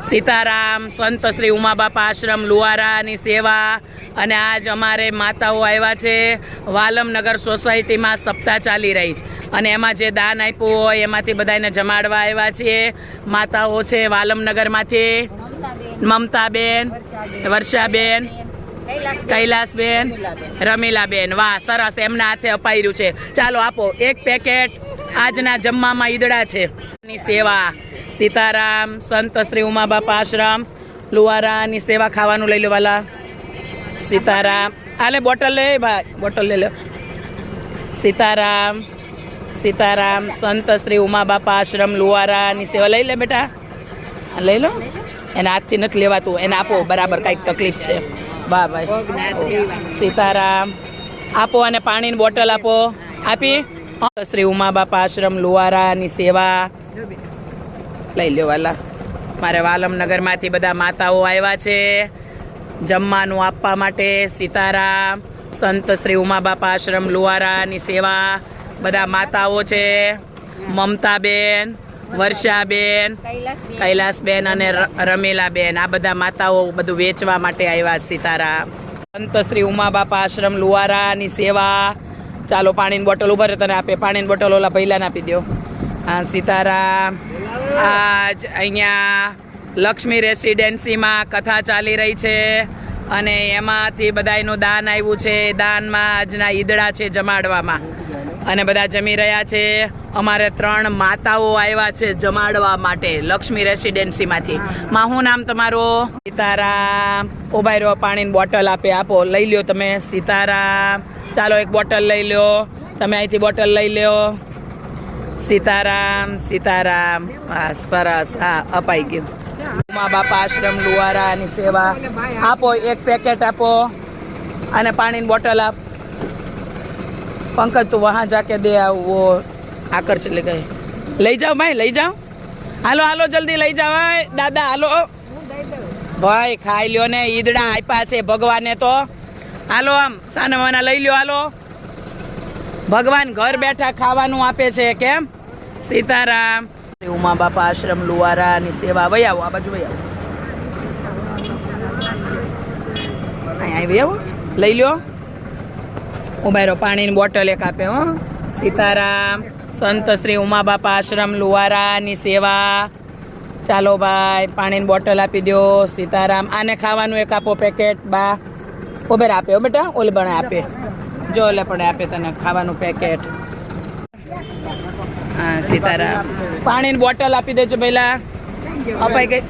સીતારામ સંત શ્રી ઉમાબાપા આશ્રમ લુવારાની સેવા અને આજ અમારે માતાઓ આવ્યા છે. વાલમનગર સોસાયટીમાં સપ્તાહ ચાલી રહી છે અને એમાં જે દાન આપ્યું હોય એમાંથી બધાને જમાડવા આવ્યા છીએ. માતાઓ છે વાલમનગરમાંથી મમતાબેન, વર્ષાબેન, કૈલાસબેન, રમીલાબેન. વાહ, સરસ, એમના હાથે અપાયું છે. ચાલો આપો એક પેકેટ. આજના જમવામાં ઈદડા છે ની સેવા. સીતારામ સંત શ્રી ઉમાબાપા આશ્રમ લુવારાની સેવા. ખાવાનું લઈ લો વાલા. સીતારામ. આલે બોટલ લે ભાઈ, બોટલ લઈ લો. સીતારામ સીતારામ સંત શ્રી ઉમાબાપા આશ્રમ લુવારાની સેવા. લઈ લે બેટા, લઈ લો. એને હાથથી નથી લેવાતું, એને આપો, બરાબર કાંઈક તકલીફ છે. વાહ ભાઈ. સીતારામ. આપો અને પાણીની બોટલ આપો. આપી. શ્રી ઉમાબાપા આશ્રમ લુવારાની સેવા. લઈ લ્યો વાલા. મારે વાલમનગરમાંથી બધા માતાઓ આવ્યા છે જમવાનું આપવા માટે. સીતારામ સંત શ્રી ઉમાબાપા આશ્રમ લુવારાની સેવા. બધા માતાઓ છે. મમતાબેન, વર્ષાબેન, કૈલાસબેન અને રમીલાબેન. આ બધા માતાઓ બધું વેચવા માટે આવ્યા. સીતારામ સંત શ્રી ઉમાબાપા આશ્રમ લુવારાની સેવા. ચાલો પાણીની બોટલ ઉપર તને આપે. પાણીની બોટલ ઓલા પહેલાને આપી દો. હા, સીતારામ. આજ અહીંયા લક્ષ્મી રેસિડેન્સીમાં કથા ચાલી રહી છે અને એમાંથી બધાનું દાન આવ્યું છે. દાનમાં આજના ઈદડા છે જમાડવામાં અને બધા જમી રહ્યા છે. અમારે 3 માતાઓ આવ્યા છે જમાડવા માટે લક્ષ્મી રેસિડેન્સીમાંથી. માં શું નામ તમારું? સીતારામ. ઉભા રહ્યો, પાણીની બોટલ આપે. આપો, લઈ લ્યો તમે. સીતારામ. ચાલો એક બોટલ લઈ લો તમે. અહીંથી બોટલ લઈ લો. સીતારામ સીતારામ. હા, સરસ. હા, અપાઈ ગયું. ઉમાબાપા આશ્રમ લુવારાની સેવા. આપો એક પેકેટ આપો અને પાણીની બોટલ આપ. पंकज तू वहाँ जाके दे आओ, वो आकर चले गए. लई जाओ भाई, लई जाओ. हालो हालो जल्दी लई जाओ भाई. दादा हालो भाई, खाई ल्यो ने. ईदड़ा आप्या छे भगवाने तो. हालो आम सानामाना लई ल्यो. हालो, भगवान घर बैठा खावानुं आपे छे. केम? सीताराम. उमाबापा आश्रम લુવારાની સેવા. વહી આવો, આ બાજુ વહી આવો. અહીં આવી આવો, લઈ લ્યો. ઉભા રહો, પાણીની બોટલ એક આપે. હો. સીતારામ સંત શ્રી ઉમાબાપા આશ્રમ લુવારાની સેવા. ચાલો ભાઈ, પાણીની બોટલ આપી દો. સીતારામ. આને ખાવાનું એક આપો પેકેટ. બા ઉભેર આપે. હો બેટા, ઓલે પણ આપે. જો ઓલે પણ આપે તને ખાવાનું પેકેટ. હા, સીતારામ. પાણીની બોટલ આપી દેજો પહેલા. અપાઈ ગઈ.